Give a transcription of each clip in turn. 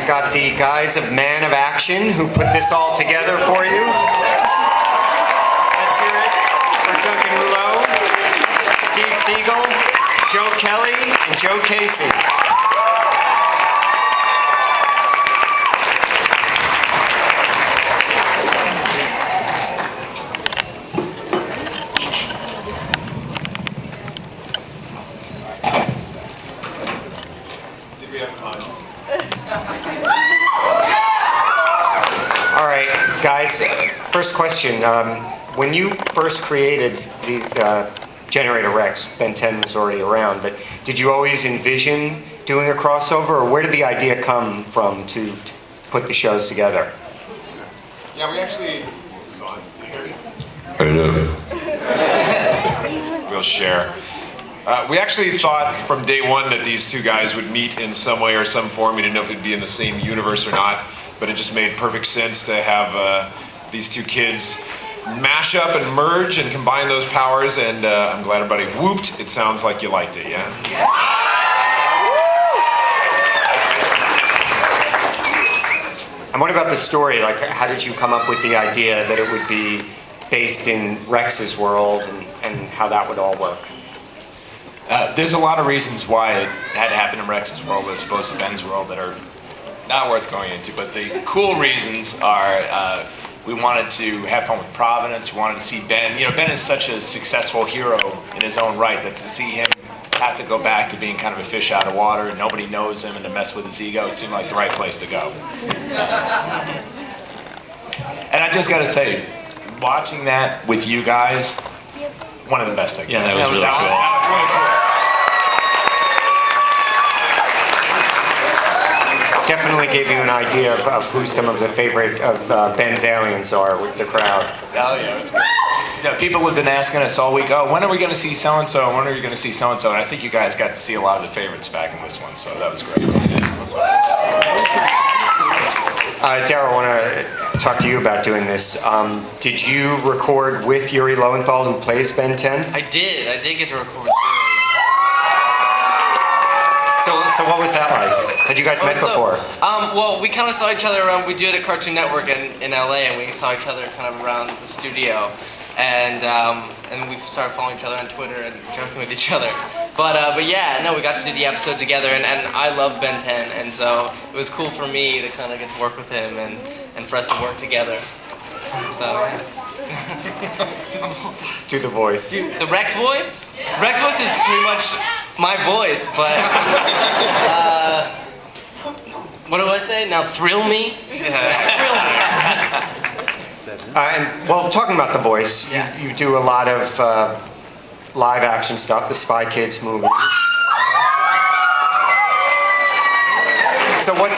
got the guys of Man of Action who put this all together for you. Let's hear it for Duncan Rouleau, Steve Siegel, Joe Kelly, and Joe Casey. Guys, first question. When you first created the Generator Rex, Ben 10 was already around, but did you always envision doing a crossover, or where did the idea come from to put the shows together? Yeah, we actually... I know. We'll share. We actually thought from day one that these two guys would meet in some way or some form. We didn't know if it'd be in the same universe or not, but it just made perfect sense to have these two kids mash up and merge and combine those powers, and I'm glad everybody whooped. It sounds like you liked it, yeah? And what about the story? Like, how did you come up with the idea that it would be based in Rex's world, and how that would all work? There's a lot of reasons why it had to happen in Rex's world as opposed to Ben's world that are not worth going into, but the cool reasons are we wanted to have fun with Providence. We wanted to see Ben. You know, Ben is such a successful hero in his own right that to see him have to go back to being kind of a fish out of water and nobody knows him and to mess with his ego, it seemed like the right place to go. And I just got to say, watching that with you guys, one of the best things. Yeah, that was really cool. That was really cool. Definitely gave you an idea of who some of the favorite of Ben's aliens are with the crowd. Oh yeah, it's good. You know, people have been asking us all week, oh, when are we going to see so-and-so? When are you going to see so-and-so? And I think you guys got to see a lot of the favorites back in this one, so that was great. Daryl, I want to talk to you about doing this. Did you record with Yuri Lowenthal, who plays Ben 10? I did get to record with Yuri. So what was that like? Had you guys met before? Well, we kind of saw each other around. We do it at Cartoon Network in LA, and we saw each other kind of around the studio, and we started following each other on Twitter and joking with each other. But yeah, no, we got to do the episode together, and I love Ben 10, and so it was cool for me to kind of get to work with him and for us to work together. So yeah. Do the voice. The Rex voice? Rex voice is pretty much my voice, but what do I say? Now thrill me? Thrill me. And well, talking about the voice, Yeah. you do a lot of live action stuff, the Spy Kids movies. So what's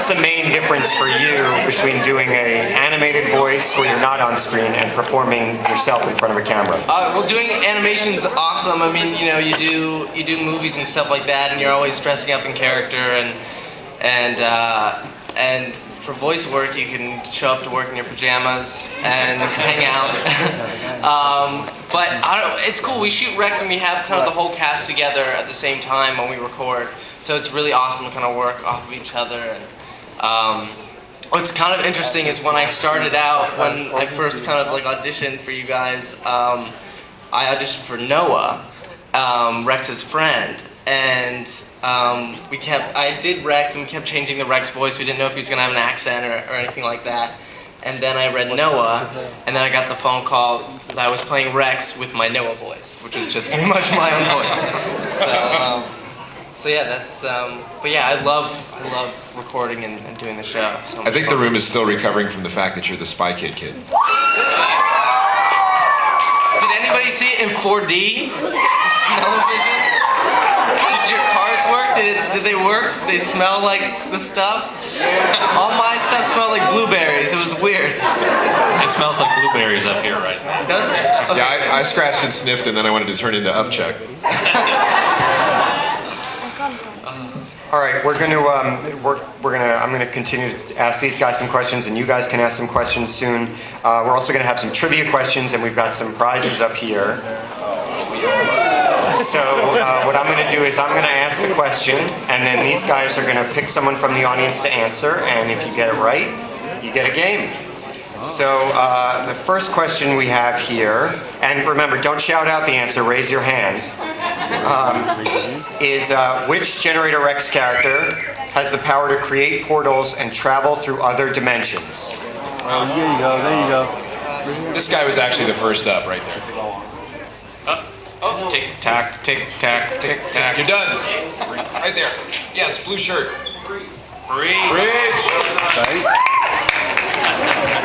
the main difference for you between doing an animated voice where you're not on screen and performing yourself in front of a camera? Well, doing animation's awesome. I mean, you know, you do movies and stuff like that, and you're always dressing up in character, and for voice work, you can show up to work in your pajamas and hang out. But it's cool. We shoot Rex and we have kind of the whole cast together at the same time when we record. So it's really awesome to kind of work off of each other. And what's kind of interesting is when I started out, when I first kind of like auditioned for you guys, I auditioned for Noah, Rex's friend, and I did Rex and we kept changing the Rex voice. We didn't know if he was gonna have an accent or anything like that. And then I read Noah, and then I got the phone call that I was playing Rex with my Noah voice, which was just pretty much my own voice. So yeah, that's. But yeah, I love recording and doing the show. So I think the room is still recovering from the fact that you're the Spy Kid kid. Did anybody see it in 4D? Smell-o-vision? Did your cars work? Did they work? They smell like the stuff? All my stuff smelled like blueberries. It was weird. It smells like blueberries up here right now. Does it? Okay. Yeah, I scratched and sniffed, and then I wanted to turn into Upchuck. All right, I'm gonna continue to ask these guys some questions, and you guys can ask some questions soon. We're also gonna have some trivia questions, and we've got some prizes up here. So what I'm going to do is I'm going to ask the question, and then these guys are going to pick someone from the audience to answer, and if you get it right, you get a game. So the first question we have here, and remember, don't shout out the answer, raise your hand, is which Generator Rex character has the power to create portals and travel through other dimensions? Oh, there you go, there you go. This guy was actually the first up right there. Oh, tick tack, tick tack, tick tack. You're done. Right there. Yes, blue shirt. Bridge.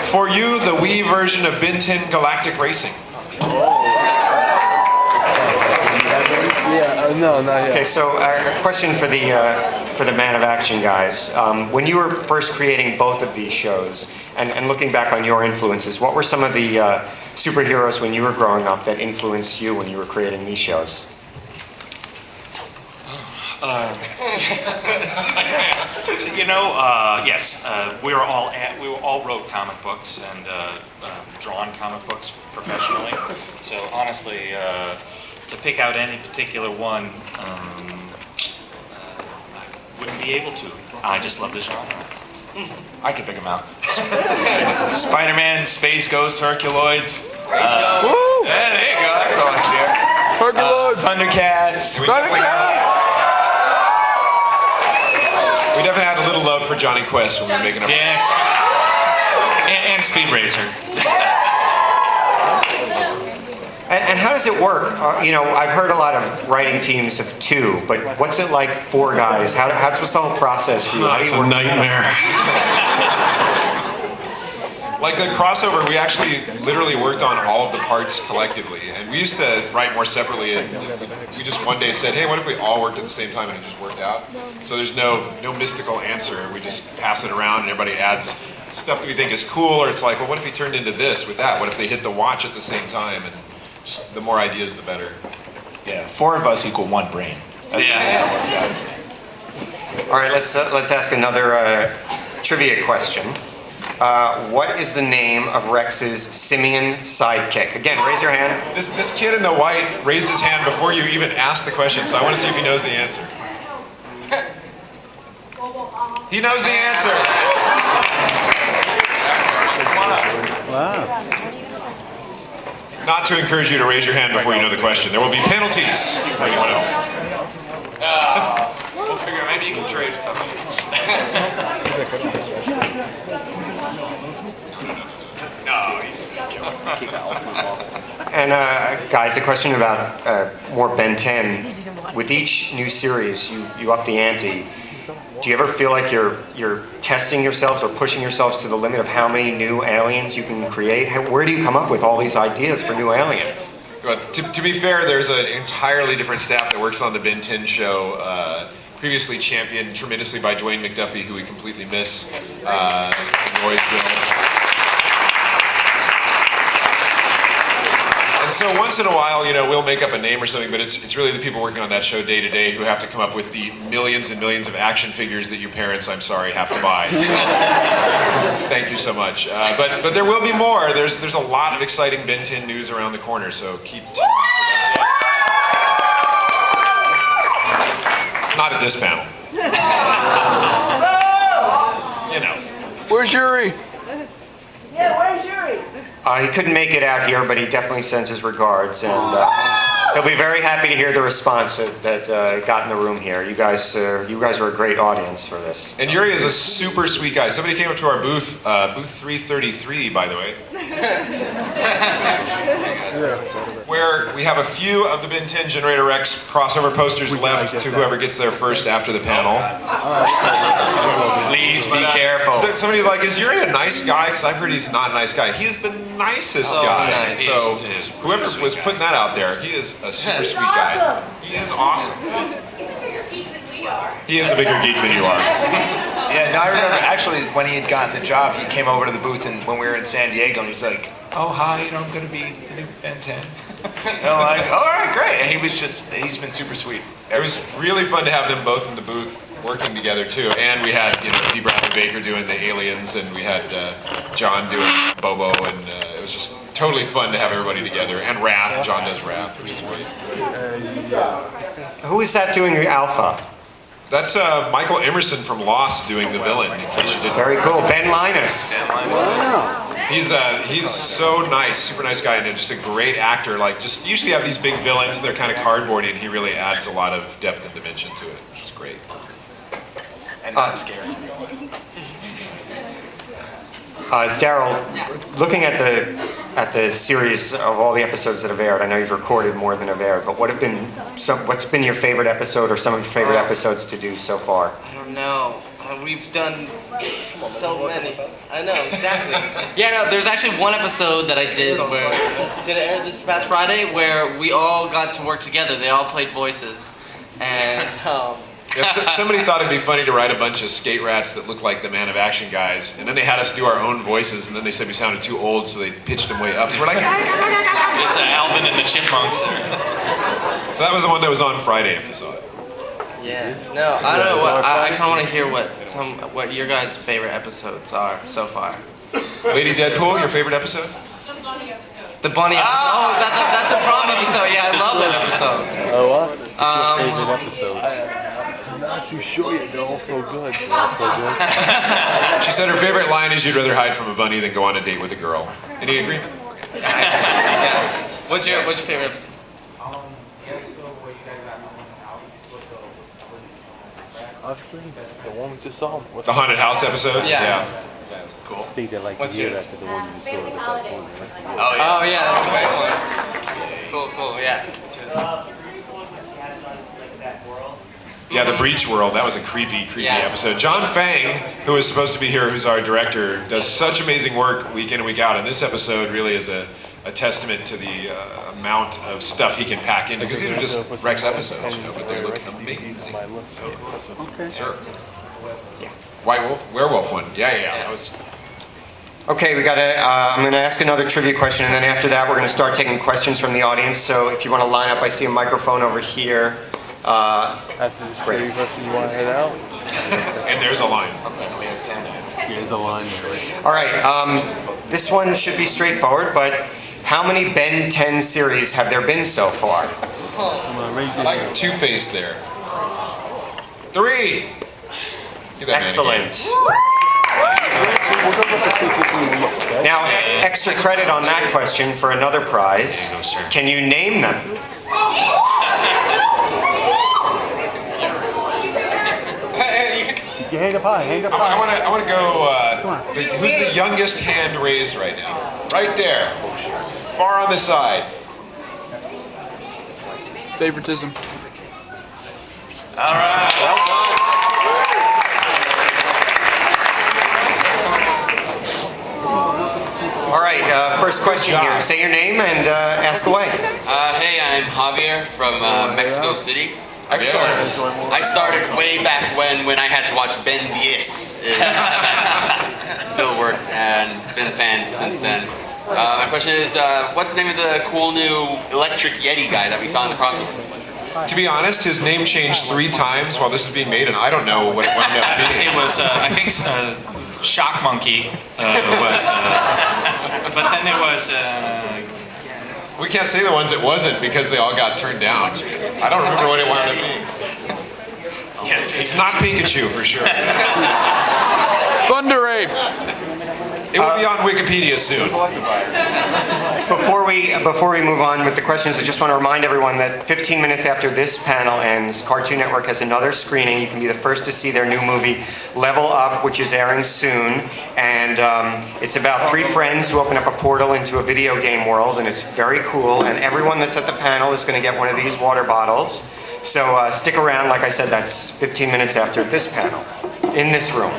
For you, the Wii version of Ben 10 Galactic Racing. Yeah, no, not yet. Okay, so a question for the Man of Action guys. When you were first creating both of these shows, and looking back on your influences, what were some of the superheroes when you were growing up that influenced you when you were creating these shows? Yes, we all wrote comic books and drawn comic books professionally. So honestly, to pick out any particular one, I wouldn't be able to. I just love the genre. I can pick them out. Spider-Man, Space Ghost, Herculoids. Woo! Yeah, there you go. That's all I can do. Herculoids! Thundercats. We definitely had a little love for Johnny Quest when we were making up. Yeah, and Speed Racer. And how does it work? I've heard a lot of writing teams of 2, but what's it like 4 guys? What's the whole process for you? How do It's you a work nightmare. Like the crossover, we actually literally worked on all of the parts collectively. And we used to write more separately, and we just one day said, hey, what if we all worked at the same time and it just worked out? So there's no mystical answer. We just pass it around and everybody adds stuff that we think is cool, or it's like, well, what if he turned into this with that? What if they hit the watch at the same time? And just the more ideas, the better. Yeah, 4 of us equal 1 brain. That's Yeah. how it works out. All right, let's ask another trivia question. What is the name of Rex's simian sidekick? Again, raise your hand. This kid in the white raised his hand before you even asked the question, so I want to see if he knows the answer. He knows the answer. Wow. Not to encourage you to raise your hand before you know the question. There will be penalties for anyone else. We'll figure out. Maybe you can trade something. And guys, a question about more Ben 10. With each new series, you up the ante. Do you ever feel like you're testing yourselves or pushing yourselves to the limit of how many new aliens you can create? Where do you come up with all these ideas for new aliens? But to be fair, there's an entirely different staff that works on the Ben 10 show, previously championed tremendously by Dwayne McDuffie, who we completely miss. And so once in a while, we'll make up a name or something, but it's really the people working on that show day to day who have to come up with the millions and millions of action figures that you parents, I'm sorry, have to buy. So, thank you so much. But there will be more. There's a lot of exciting Ben 10 news around the corner, so keep tuned for that. Not at this panel. Where's Yuri? Yeah, where's Yuri? He couldn't make it out here, but he definitely sends his regards, and he'll be very happy to hear the response that got in the room here. You guys were a great audience for this. And Yuri is a super sweet guy. Somebody came up to our booth, booth 333, by the way, where we have a few of the Ben 10 Generator Rex crossover posters left to whoever gets there first after the panel. Please be careful. So somebody's like, is Yuri a nice guy? Because I've heard he's not a nice guy. He is the nicest guy. Nice. So He is whoever was putting that out there, he is a super sweet guy. He is awesome. He is a bigger geek than you are. Yeah, no, I remember actually when he had gotten the job, he came over to the booth and when we were in San Diego, and he's like, "Oh, hi, I'm going to be the new Ben 10." And I'm like, "All right, great." And he's been super sweet. It was really fun to have them both in the booth working together too. And we had D. Bradley Baker doing the aliens, and we had John doing Bobo, and it was just totally fun to have everybody together. And Wrath, John does Wrath, which is great. Who is that doing Alpha? That's Michael Emerson from Lost doing the villain, in case you didn't. Very cool. Ben Linus. He's so nice, super nice guy, and just a great actor. Like, just usually have these big villains, and they're kind of cardboardy, and he really adds a lot of depth and dimension to it, which is great. And not scary. Daryl, looking at the series of all the episodes that have aired, I know you've recorded more than have aired, but what's been your favorite episode or some of your favorite episodes to do so far? I don't know. We've done so many. I know, exactly. Yeah, no, there's actually one episode that I did where, did it air this past Friday, where we all got to work together. They all played voices. And, Yeah, somebody thought it'd be funny to write a bunch of skate rats that look like the Man of Action guys, and then they had us do our own voices, and then they said we sounded too old, so they pitched them way up. So we're like, It's Alvin and the Chipmunks. so that was the one that was on Friday, if you saw it. yeah, no, I don't know. I kind of want to hear what your guys' favorite episodes are so far. Lady Deadpool, your favorite episode? The bunny episode. Oh, that's a prom episode. Yeah, I love that episode. Oh, what? Favorite episode? I'm not too sure yet. They're all so good. She said her favorite line is you'd rather hide from a bunny than go on a date with a girl. Any agreement? Yeah. What's your favorite episode? Obviously, the one we just saw. What's The haunted house episode? Yeah. I think they like What's to hear yours? that because the one you saw the best one. Right? Oh yeah, that's a great one. Cool, yeah. That's yours. Yeah, the Breach World. That was a creepy Yeah. episode. John Fang, who is supposed to be here, who's our director, does such amazing work week in and week out. And this episode really is a testament to the amount of stuff he can pack into, because these are just Rex episodes, but they're looking amazing. My list. Okay. Sure. Yeah. White Wolf, Werewolf one. Yeah. That was. Okay, I'm going to ask another trivia question, and then after that, we're going to start taking questions from the audience. So if you want to line up, I see a microphone over here. After the trivia question, you want to head out? And there's a line. We have 10 minutes. There's a line there. All right, this one should be straightforward, but how many Ben 10 series have there been so far? Come on, raise I your like hand. Two-Face there. 3. Give that man a Excellent. Okay? Now, extra credit on that question for another prize. No, sir. Can you name them? You hang up high, hang up I high. want to go. Who's the youngest hand raised right now? Right there, far on the side. Favoritism. All right. Well done. All right, first question here. Say your name and ask away. Hey, I'm Javier from Mexico City. Excellent. I started way back when I had to watch Ben 10. It still worked and been a fan since then. My question is, what's the name of the cool new electric Yeti guy that we saw in the crossover? To be honest, his name changed 3 times while this was being made, and I don't know what it wound up being. It was, I think, Shock Monkey was, but then there was, We can't say the ones it wasn't because they all got turned down. I don't remember what it wound up being. It's not Pikachu for sure. Thunder Ape. It will be on Wikipedia soon. Before we move on with the questions, I just want to remind everyone that 15 minutes after this panel ends, Cartoon Network has another screening. You can be the first to see their new movie, Level Up, which is airing soon. And it's about 3 friends who open up a portal into a video game world, and it's very cool. And everyone that's at the panel is going to get one of these water bottles. So stick around. Like I said, that's 15 minutes after this panel, in this room.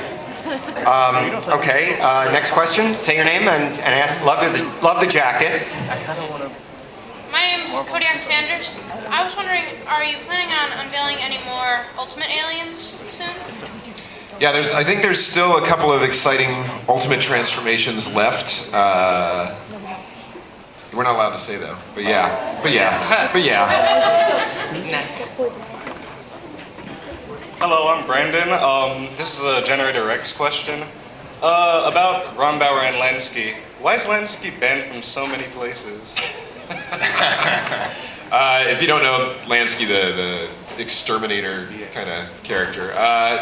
Okay, next question. Say your name and ask. Love the jacket. My name's Kodiak Sanders. I was wondering, are you planning on unveiling any more Ultimate Aliens soon? Yeah, I think there's still a couple of exciting Ultimate transformations left. We're not allowed to say though, but yeah. Hello, I'm Brandon. This is a Generator X question. About Ron Bauer and Lansky. Why is Lansky banned from so many places? If you don't know Lansky, the exterminator kind of character,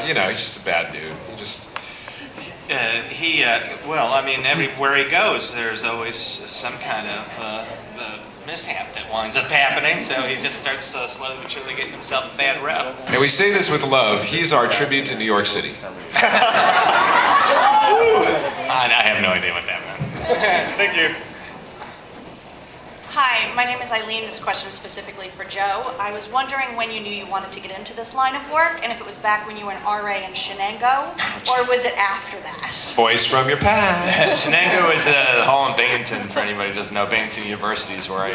you know, he's just a bad dude. He just... Well, I mean, everywhere he goes, there's always some kind of mishap that winds up happening, so he just starts slowly but surely getting himself a bad rep. And we say this with love. He's our tribute to New York City. I have no idea what that meant. Thank you. Hi, my name is Eileen. This question is specifically for Joe. I was wondering when you knew you wanted to get into this line of work, and if it was back when you were an RA in Shenango, or was it after that? Voice from your past. Shenango is a hall in Binghamton, for anybody who doesn't know. Binghamton University is where I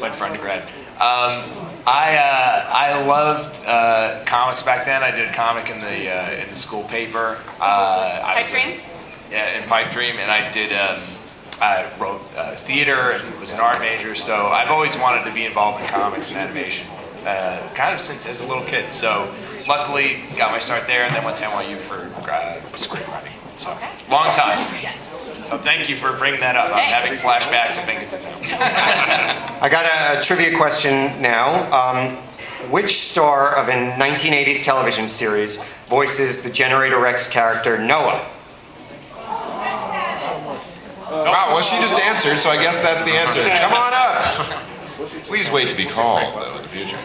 went for undergrad. I loved comics back then. I did a comic in the school paper. Pipe Dream? Yeah, in Pipe Dream, and I did. I wrote theater and was an art major, so I've always wanted to be involved in comics and animation, kind of since as a little kid. So luckily got my start there, and then went to NYU for screenwriting. So long time. So thank you for bringing that up. I'm having flashbacks of Binghamton now. I got a trivia question now. Which star of a 1980s television series voices the Generator Rex character Noah? Wow, well, she just answered, so I guess that's the answer. Come on up. Please wait to be called, though, in the future.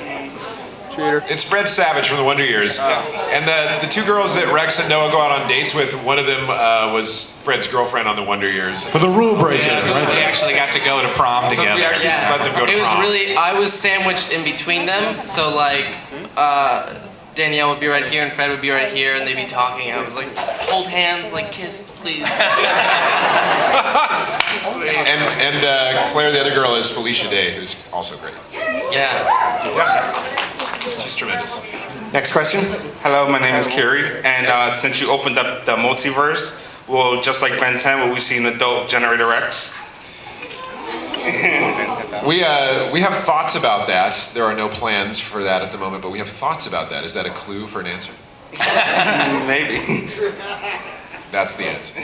Cheater. It's Fred Savage from the Wonder Years. And the two girls that Rex and Noah go out on dates with, one of them was Fred's girlfriend on the Wonder Years. For the rule breakers, right? They actually got to go to prom So together. we actually let them go to It was prom. really, I was sandwiched in between them, so like, Danielle would be right here and Fred would be right here, and they'd be talking, and I was like, just hold hands, like kiss, please. And Claire, the other girl, is Felicia Day, who's also great. Yeah. She's tremendous. Next question. Hello, my name is Kerry, and since you opened up the multiverse, well, just like Ben 10, will we see an adult Generator Rex? We have thoughts about that. There are no plans for that at the moment, but we have thoughts about that. Is that a clue for an answer? Maybe. That's the answer.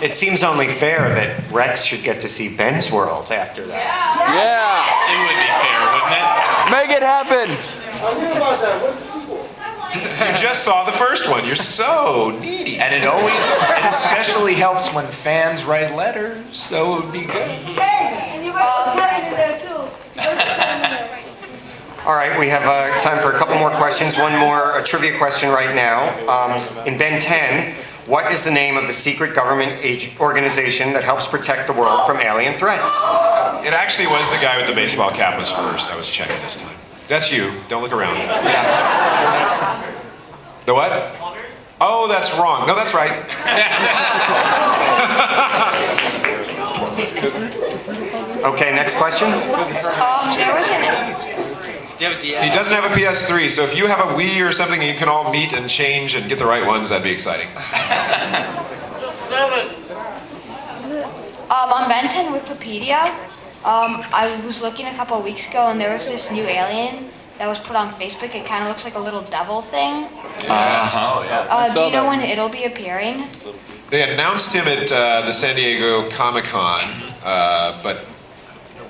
It seems only fair that Rex should get to see Ben's world after that. Yeah. It would be fair, wouldn't it? Make it happen. You just saw the first one. You're so needy. And it especially helps when fans write letters, so it would be good. Hey, and you better put it in there too. All right, we have time for a couple more questions. One more trivia question right now. In Ben 10, what is the name of the secret government organization that helps protect the world from alien threats? It actually was the guy with the baseball cap was first. I was checking this time. That's you. Don't look around. The what? Oh, that's wrong. No, that's right. Okay, next question. There was an... Do you have a DS? He doesn't have a PS3, so if you have a Wii or something and you can all meet and change and get the right ones, that'd be exciting. On Ben 10 Wikipedia, I was looking a couple of weeks ago, and there was this new alien that was put on Facebook. It kind of looks like a little devil thing. Oh, yeah. Do you know when it'll be appearing? They announced him at the San Diego Comic-Con, but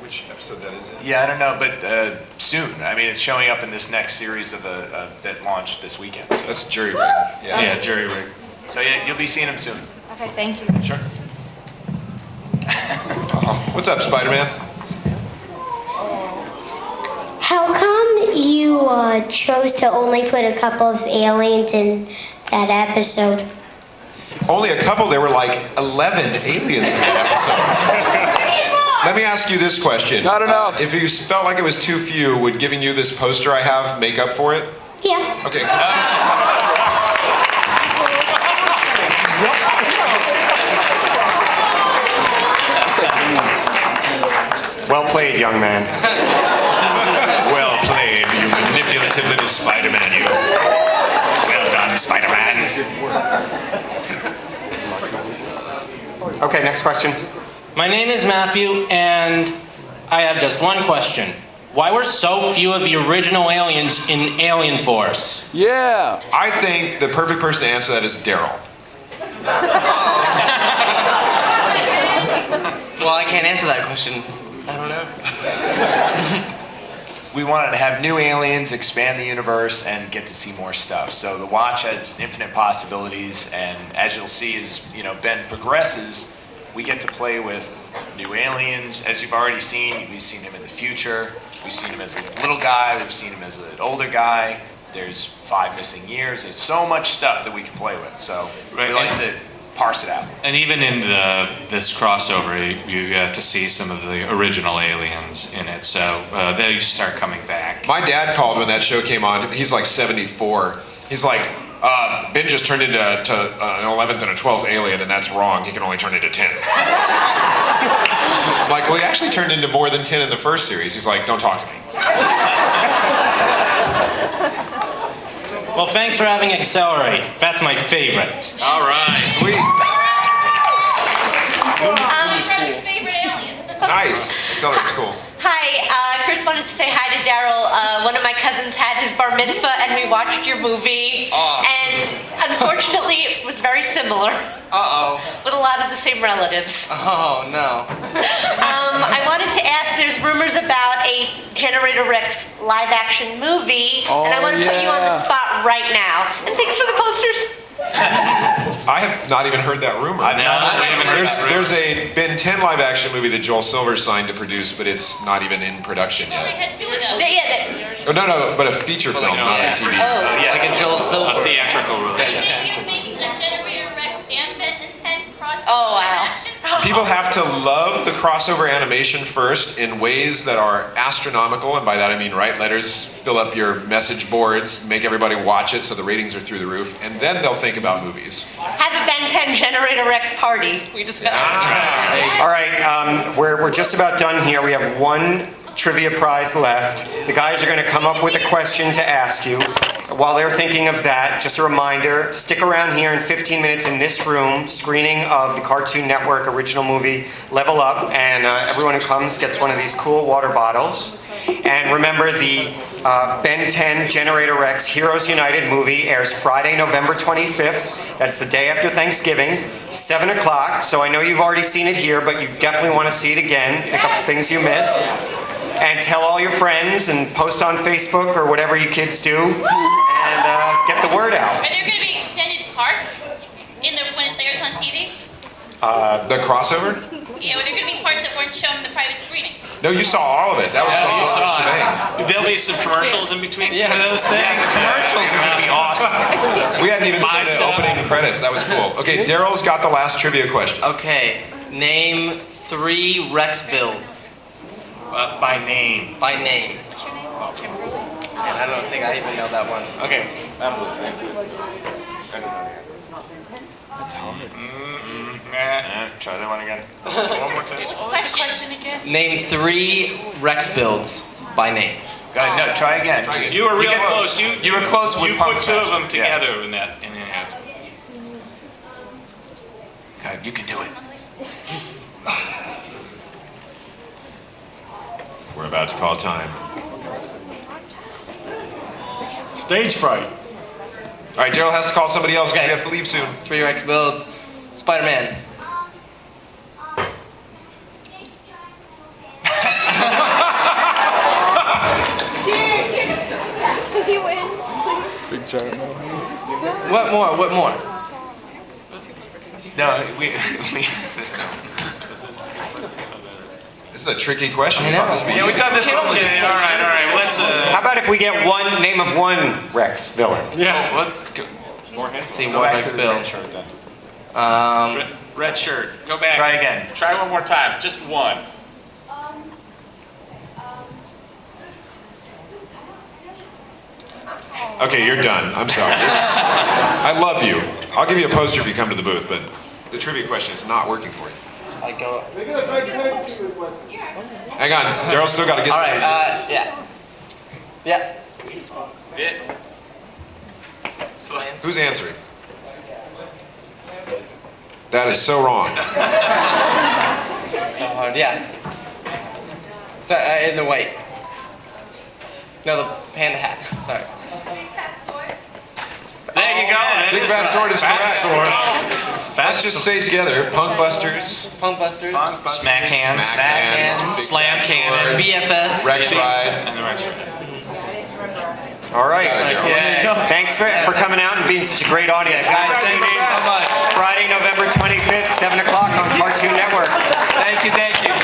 which episode that is in? Yeah, I don't know, but soon. I mean, it's showing up in this next series of that launched this weekend. So. That's Jury Rig. Yeah, Jury Rig. So yeah, you'll be seeing him soon. Okay, thank you. Sure. What's up, Spider-Man? How come you chose to only put a couple of aliens in that episode? Only a couple. There were like 11 aliens in that episode. Let me ask you this question. Not enough. If you felt like it was too few, would giving you this poster I have make up for it? Yeah. Okay. Well played, young man. Well played, you manipulative little Spider-Man, you. Well done, Spider-Man. Okay, next question. My name is Matthew, and I have just one question. Why were so few of the original aliens in Alien Force? Yeah. I think the perfect person to answer that is Daryl. Well, I can't answer that question. I don't know. We wanted to have new aliens, expand the universe, and get to see more stuff. So the watch has infinite possibilities, and as you'll see as Ben progresses, we get to play with new aliens. As you've already seen, we've seen him in the future, we've seen him as a little guy, we've seen him as an older guy. There's 5 missing years. There's so much stuff that we can play with. So we like to parse it out. And even in this crossover, you get to see some of the original aliens in it, so they start coming back. My dad called when that show came on. He's like 74. He's like, Ben just turned into an 11th and a 12th alien, and that's wrong. He can only turn into 10. I'm like, well, he actually turned into more than 10 in the first series. He's like, don't talk to me. Well, thanks for having Accelerate. That's my favorite. All right. Sweet. Who's your favorite alien? Nice. Accelerate's cool. Hi, I first wanted to say hi to Daryl. One of my cousins had his bar mitzvah and we watched your movie. And unfortunately, it was very similar. Uh-oh. With a lot of the same relatives. Oh, no. I wanted to ask, there's rumors about a Generator Rex live action movie. And I want to put you on the spot right now. And thanks for the posters. I have not even heard that rumor. There's a Ben 10 live action movie that Joel Silver signed to produce, but it's not even in production We yet. had 2 of those. Oh, no, but a feature film, not a TV. Like a Joel Silver. A theatrical release. You're making a Generator Rex and Ben and 10 crossover Oh, wow. action? People have to love the crossover animation first in ways that are astronomical, and by that I mean write letters, fill up your message boards, make everybody watch it so the ratings are through the roof, and then they'll think about movies. Have a Ben 10 Generator Rex party. We just got All right, we're just about done here. We have 1 trivia prize left. The guys are going to come up with a question to ask you. While they're thinking of that, just a reminder, stick around here in 15 minutes in this room, screening of the Cartoon Network original movie Level Up, and everyone who comes gets one of these cool water bottles. And remember, the Ben 10 Generator Rex Heroes United movie airs Friday, November 25th. That's the day after Thanksgiving, 7 o'clock. So I know you've already seen it here, but you definitely want to see it again, pick up the things you missed. And tell all your friends and post on Facebook or whatever you kids do, and get the word out. Are there going to be extended parts when it airs on TV? The crossover? Yeah, are there going to be parts that weren't shown in the private screening? No, you saw all of it. That was the whole shebang. There'll be some commercials in between some of those things. Commercials are going to be awesome. We hadn't even seen the opening credits. That was cool. Okay, Daryl's got the last trivia question. Okay. Name 3 Rex builds. By name. By name. And I don't think I even know that one. Okay. Try that one again. One more time. What was the question again? Name 3 Rex builds by name. Go ahead. No, try again. You were real get close. You were close with You put pump 2 of action. them together in that answer. God, you can do it. We're about to call time. Stage fright. All right, Daryl has to call somebody else because we have to leave soon. 3 Rex builds. Spider-Man. You win. Big giant. What more? What more? No, we This is a tricky question. I We thought know. this would be yeah, we easy. thought this one was. Okay, all right. Let's. How about if we get name of one Rex villain? Let's go. Let's see, Go what back Rex to the build. red shirt then. Red shirt. Go back. Try again. Try one more time. Just one. Okay, you're done. I'm sorry. I love you. I'll give you a poster if you come to the booth, but the trivia question is not working for you. I go. Hang on. Daryl's still got to get All to right. Yeah. Yeah. Who's answering? That is so wrong. So hard. Yeah. So in the white. No, the panda hat. Sorry. There you go. Big Fat Sword is correct. Let's just say together, Punk Busters, Punk Busters, Smack Hands, Slam Cannon, BFS, Rex Ride. and the Rex Ride. All right. Thanks for coming out and being such a great audience. Guys, thank you so much. Friday, November 25th, 7 o'clock on Cartoon Network. Thank you, thank you.